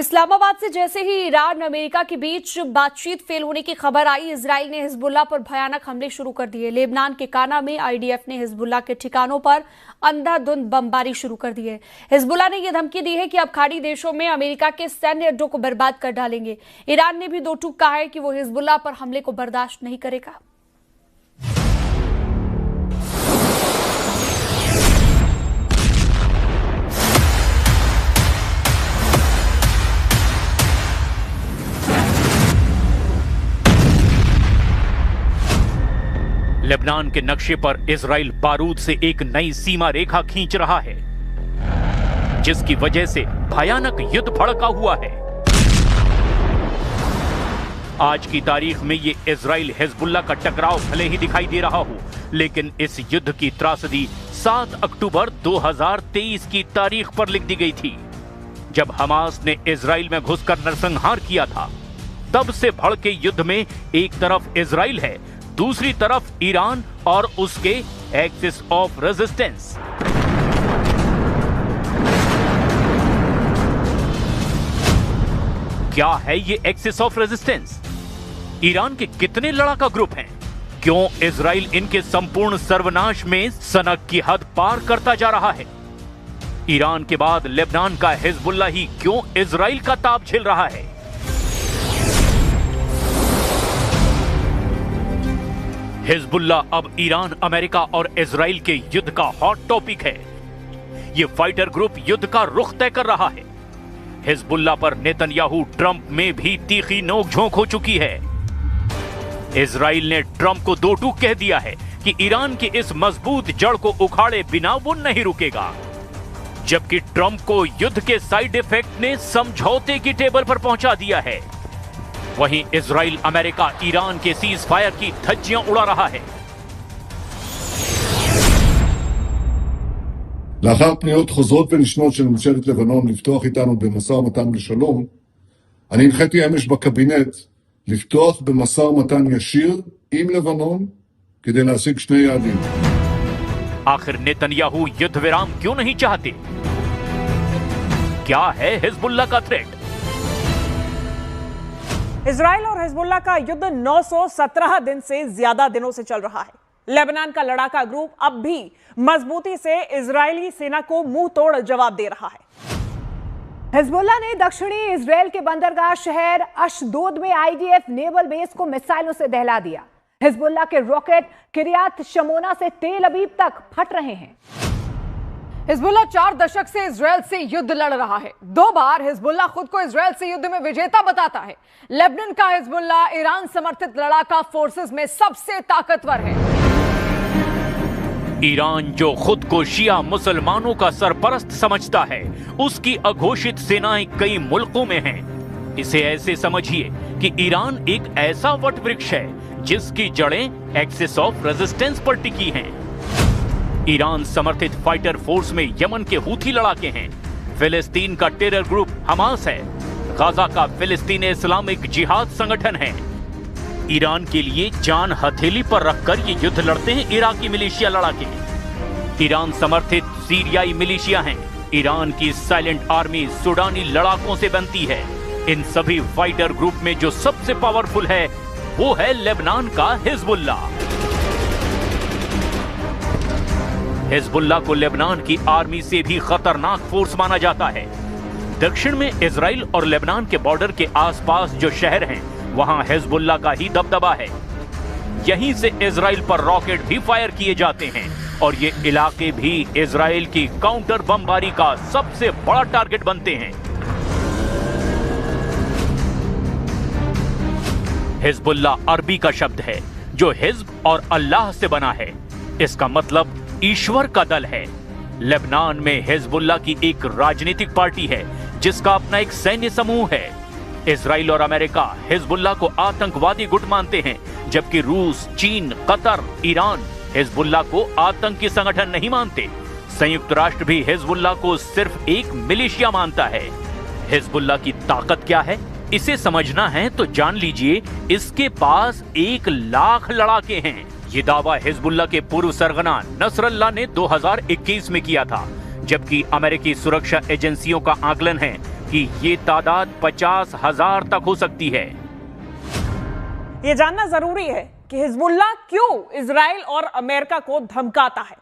इस्लामाबाद से जैसे ही Iran America के बीच बातचीत फेल होने की खबर आई, इजराइल ने हिजबुल्लाह पर भयानक हमले शुरू कर दिए। लेबनान के काना में आईडीएफ ने हिजबुल्लाह के ठिकानों पर अंधाधुंध बमबारी शुरू कर दी है। हिजबुल्लाह ने यह धमकी दी है कि अब खाड़ी देशों में अमेरिका के सैन्य अड्डों को बर्बाद कर डालेंगे। ईरान ने भी दो टूक कहा है कि वो हिजबुल्लाह पर हमले को बर्दाश्त नहीं करेगा। लेबनान के नक्शे पर इजराइल बारूद से एक नई सीमा रेखा खींच रहा है, जिसकी वजह से भयानक युद्ध भड़का हुआ है। आज की तारीख में ये इजराइल हिजबुल्लाह का टकराव भले ही दिखाई दे रहा हो, लेकिन इस युद्ध की त्रासदी 7 अक्टूबर 2023 की तारीख पर लिख दी गई थी, जब हमास ने इजराइल में घुसकर नरसंहार किया था। तब से भड़के युद्ध में एक तरफ इजराइल है, दूसरी तरफ ईरान और उसके एक्सिस ऑफ रेजिस्टेंस। क्या है ये एक्सिस ऑफ रेजिस्टेंस? ईरान के कितने लड़ाका ग्रुप हैं? क्यों इजराइल इनके संपूर्ण सर्वनाश में सनक की हद पार करता जा रहा है? ईरान के बाद लेबनान का हिजबुल्लाह ही क्यों इजराइल का ताप झेल रहा है? हिजबुल्लाह अब ईरान, अमेरिका और इजराइल के युद्ध का हॉट टॉपिक है। यह फाइटर ग्रुप युद्ध का रुख तय कर रहा है। हिजबुल्लाह पर नेतन्याहू ट्रंप में भी तीखी नोकझोंक हो चुकी है। इजराइल ने ट्रंप को दो टूक कह दिया है कि ईरान की इस मजबूत जड़ को उखाड़े बिना वो नहीं रुकेगा, जबकि ट्रंप को युद्ध के साइड इफेक्ट ने समझौते की टेबल पर पहुंचा दिया है। वहीं इजराइल, अमेरिका, ईरान के सीज फायर की धज्जियां उड़ा रहा है। לאחר פניות חוזרות ונשנות של ממשלת לבנון לפתוח איתנו במשא ומתן לשלום, אני הנחיתי אמש בקבינט לפתוח במשא ומתן ישיר עם לבנון כדי להשיג שני יעדים. आखिर नेतन्याहू युद्ध विराम क्यों नहीं चाहते? क्या है हिजबुल्लाह का थ्रेट? इजराइल और हिजबुल्लाह का युद्ध 917 दिन से ज्यादा दिनों से चल रहा है। लेबनान का लड़ाका ग्रुप अब भी मजबूती से इजरायली सेना को मुंह तोड़ जवाब दे रहा है। हिजबुल्लाह ने दक्षिणी इजराइल के बंदरगाह शहर अशदोद में आईडीएफ नेवल बेस को मिसाइलों से दहला दिया। हिजबुल्लाह के रॉकेट किरियात शमोना से तेल अबीब तक फट रहे हैं। हिजबुल्लाह 4 दशक से इजराइल से युद्ध लड़ रहा है। 2 बार हिजबुल्लाह खुद को इजराइल से युद्ध में विजेता बताता है। लेबनान का हिजबुल्लाह ईरान समर्थित लड़ाका फोर्सेस में सबसे ताकतवर है। ईरान, जो खुद को शिया मुसलमानों का सरपरस्त समझता है, उसकी अघोषित सेनाएं कई मुल्कों में हैं। इसे ऐसे समझिए कि ईरान एक ऐसा वटवृक्ष है जिसकी जड़ें एक्सिस ऑफ रेजिस्टेंस पर टिकी हैं। ईरान समर्थित फाइटर फोर्स में यमन के हूथी लड़ाके हैं, फिलिस्तीन का टेरर ग्रुप हमास है, गाजा का फिलिस्तीनी इस्लामिक जिहाद संगठन है। ईरान के लिए जान हथेली पर रखकर ये युद्ध लड़ते हैं इराकी मिलिशिया लड़ाके। ईरान समर्थित सीरियाई मिलिशिया हैं। ईरान की साइलेंट आर्मी सुडानी लड़ाकों से बनती है। इन सभी फाइटर ग्रुप में जो सबसे पावरफुल है वो है लेबनान का हिजबुल्लाह। हिजबुल्लाह को लेबनान की आर्मी से भी खतरनाक फोर्स माना जाता है। दक्षिण में इजराइल और लेबनान के बॉर्डर के आसपास जो शहर हैं, वहां हिजबुल्लाह का ही दबदबा है। यहीं से इजराइल पर रॉकेट भी फायर किए जाते हैं और ये इलाके भी इजराइल की काउंटर बमबारी का सबसे बड़ा टारगेट बनते हैं। हिजबुल्लाह अरबी का शब्द है जो हिज्ब और अल्लाह से बना है। इसका मतलब ईश्वर का दल है। लेबनान में हिजबुल्लाह की एक राजनीतिक पार्टी है जिसका अपना एक सैन्य समूह है। इजराइल और अमेरिका हिजबुल्लाह को आतंकवादी गुट मानते हैं, जबकि रूस, चीन, कतर, ईरान हिजबुल्लाह को आतंकी संगठन नहीं मानते। संयुक्त राष्ट्र भी हिजबुल्लाह को सिर्फ एक मिलिशिया मानता है। हिजबुल्लाह की ताकत क्या है, इसे समझना है तो जान लीजिए, इसके पास 1 लाख लड़ाके हैं। ये दावा हिजबुल्लाह के पूर्व सरगना नसरल्लाह ने 2021 में किया था, जबकि अमेरिकी सुरक्षा एजेंसियों का आकलन है कि ये तादाद 50,000 तक हो सकती है। यह जानना जरूरी है कि हिजबुल्लाह क्यों इजराइल और अमेरिका को धमकाता है।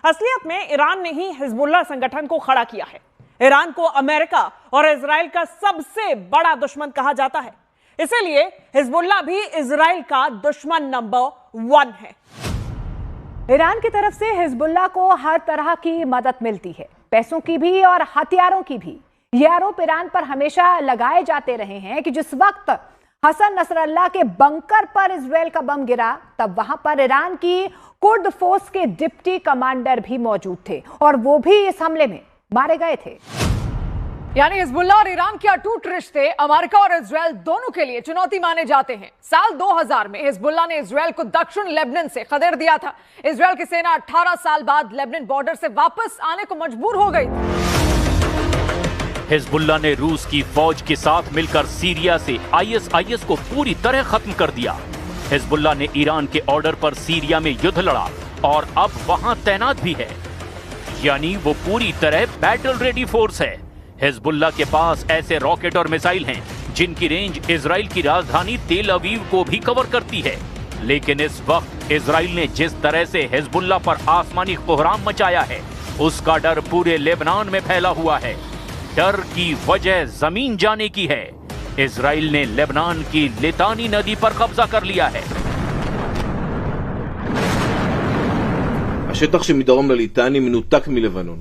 असलियत में ईरान ने ही हिजबुल्लाह संगठन को खड़ा किया है। ईरान को अमेरिका और इजराइल का सबसे बड़ा दुश्मन कहा जाता है, इसीलिए हिजबुल्लाह भी इजराइल का दुश्मन नंबर 1 है। ईरान की तरफ से हिजबुल्लाह को हर तरह की मदद मिलती है, पैसों की भी और हथियारों की भी। ये आरोप ईरान पर हमेशा लगाए जाते रहे हैं कि जिस वक्त हसन नसरल्लाह के बंकर पर इजराइल का बम गिरा, तब वहां पर ईरान की कुर्द फोर्स के डिप्टी कमांडर भी मौजूद थे और वो भी इस हमले में मारे गए थे। यानी हिजबुल्लाह और ईरान के अटूट रिश्ते अमेरिका और इजराइल दोनों के लिए चुनौती माने जाते हैं। साल 2000 में हिजबुल्लाह ने इजराइल को दक्षिण लेबनान से खदेड़ दिया था। इजराइल की सेना 18 साल बाद लेबनान बॉर्डर से वापस आने को मजबूर हो गई थी। हिजबुल्लाह ने रूस की फौज के साथ मिलकर सीरिया से ISIS को पूरी तरह खत्म कर दिया। हिजबुल्लाह ने ईरान के ऑर्डर पर सीरिया में युद्ध लड़ा और अब वहां तैनात भी है, यानी वो पूरी तरह बैटल रेडी फोर्स है। हिजबुल्लाह के पास ऐसे रॉकेट और मिसाइल हैं जिनकी रेंज इजराइल की राजधानी तेल अवीव को भी कवर करती है। लेकिन इस वक्त इजराइल ने जिस तरह से हिजबुल्लाह पर आसमानी कोहराम मचाया है, उसका डर पूरे लेबनान में फैला हुआ है। डर की वजह जमीन जाने की है। इजराइल ने लेबनान की लितानी नदी पर कब्जा कर लिया है। השטח שמדרום לליטני מנותק מלבנון.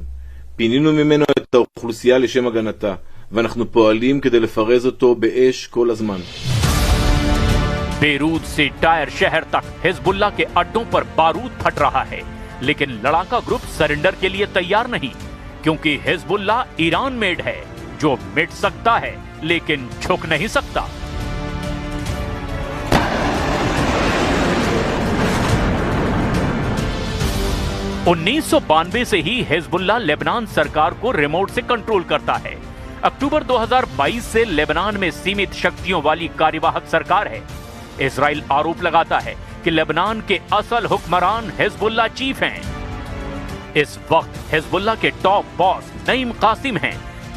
פינינו ממנו את האוכלוסייה לשם הגנתה, ואנחנו פועלים כדי לפרז אותו באש כל הזמן. बेरूत से टायर शहर तक हिजबुल्लाह के अड्डों पर बारूद फट रहा है, लेकिन लड़ाका ग्रुप सरेंडर के लिए तैयार नहीं, क्योंकि हिजबुल्लाह ईरान मेड है, जो मिट सकता है लेकिन झुक नहीं सकता। उन्नीस 1992 से ही हिजबुल्लाह लेबनान सरकार को रिमोट से कंट्रोल करता है। अक्टूबर 2022 से लेबनान में सीमित शक्तियों वाली कार्यवाहक सरकार है। इजराइल आरोप लगाता है कि लेबनान के असल हुक्मरान हिजबुल्लाह चीफ हैं। इस वक्त हिजबुल्लाह के टॉप बॉस नईम कासिम हैं,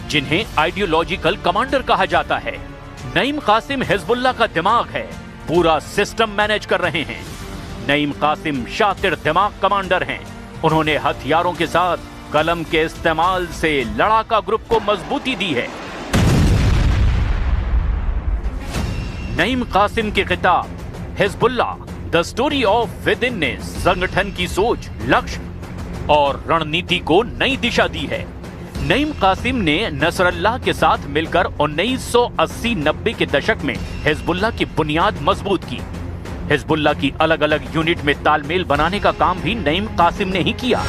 जिन्हें आइडियोलॉजिकल कमांडर कहा जाता है। नईम कासिम हिजबुल्लाह का दिमाग है, पूरा सिस्टम मैनेज कर रहे हैं। नईम कासिम शातिर दिमाग कमांडर हैं। उन्होंने हथियारों के साथ कलम के इस्तेमाल से लड़ाका ग्रुप को मजबूती दी है। नईम कासिम की किताब Hezbollah the story of within ने संगठन की सोच, लक्ष्य और रणनीति को नई दिशा दी है। नईम कासिम ने नसरल्लाह के साथ मिलकर 1980-90 के दशक में हिजबुल्लाह की बुनियाद मजबूत की। हिजबुल्लाह की अलग अलग यूनिट में तालमेल बनाने का काम भी नईम कासिम ने ही किया।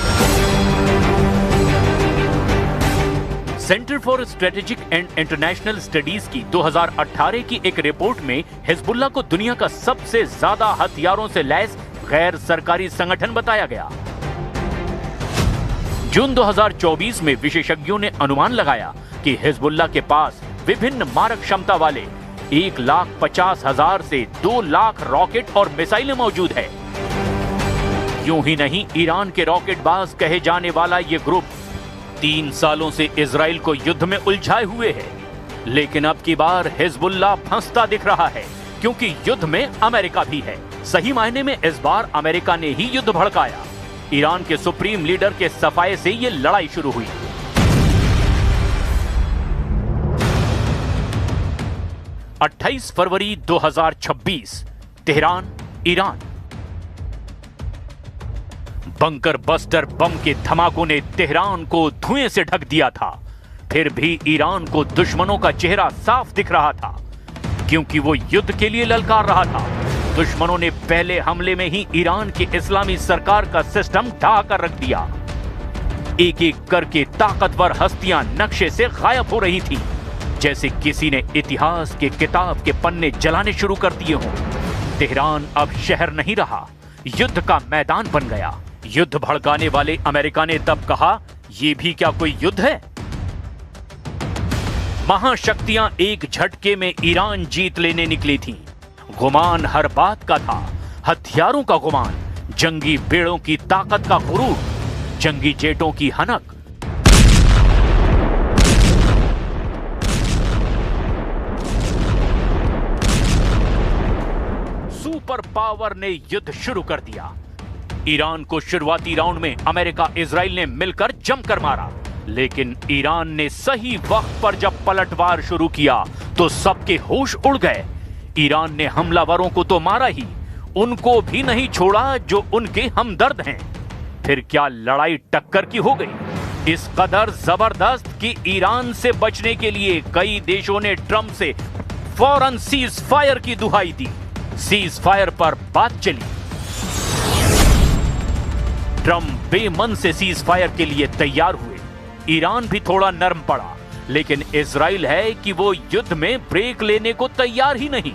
Centre for strategic and international studies की 2018 की एक रिपोर्ट में हिजबुल्लाह को दुनिया का सबसे ज्यादा हथियारों से लैस गैर सरकारी संगठन बताया गया। जून 2024 में विशेषज्ञों ने अनुमान लगाया कि हिजबुल्लाह के पास विभिन्न मारक क्षमता वाले 1,50,000 से 2 लाख रॉकेट और मिसाइलें मौजूद है। यूं ही नहीं, ईरान के रॉकेटबाज कहे जाने वाला ये ग्रुप 3 सालों से इजराइल को युद्ध में उलझाए हुए है। लेकिन अब की बार हिजबुल्लाह फंसता दिख रहा है, क्योंकि युद्ध में अमेरिका भी है। सही मायने में इस बार अमेरिका ने ही युद्ध भड़काया। ईरान के सुप्रीम लीडर के सफाये से ये लड़ाई शुरू हुई। अट्ठाईस फरवरी 2026, Tehran, Iran. Bunker buster bomb के धमाकों ने तेहरान को धुएं से ढक दिया था। फिर भी ईरान को दुश्मनों का चेहरा साफ दिख रहा था, क्योंकि वो युद्ध के लिए ललकार रहा था। दुश्मनों ने पहले हमले में ही ईरान की इस्लामी सरकार का सिस्टम ढहा कर रख दिया। एक एक करके ताकतवर हस्तियां नक्शे से गायब हो रही थी, जैसे किसी ने इतिहास के किताब के पन्ने जलाने शुरू कर दिए हों। तेहरान अब शहर नहीं रहा, युद्ध का मैदान बन गया। युद्ध भड़काने वाले अमेरिका ने तब कहा, यह भी क्या कोई युद्ध है? महाशक्तियां एक झटके में ईरान जीत लेने निकली थीं। गुमान हर बात का था, हथियारों का गुमान, जंगी बेड़ों की ताकत का गुरूर, जंगी जेटों की हनक। सुपर पावर ने युद्ध शुरू कर दिया। ईरान को शुरुआती राउंड में अमेरिका इजराइल ने मिलकर जमकर मारा, लेकिन ईरान ने सही वक्त पर जब पलटवार शुरू किया तो सबके होश उड़ गए। ईरान ने हमलावरों को तो मारा ही, उनको भी नहीं छोड़ा जो उनके हमदर्द हैं। फिर क्या लड़ाई टक्कर की हो गई, इस कदर जबरदस्त कि ईरान से बचने के लिए कई देशों ने ट्रंप से फौरन सीज फायर की दुहाई दी। सीज फायर पर बात चली। ट्रंप बेमन से सीज फायर के लिए तैयार हुए। ईरान भी थोड़ा नरम पड़ा, लेकिन इजराइल है कि वो युद्ध में ब्रेक लेने को तैयार ही नहीं।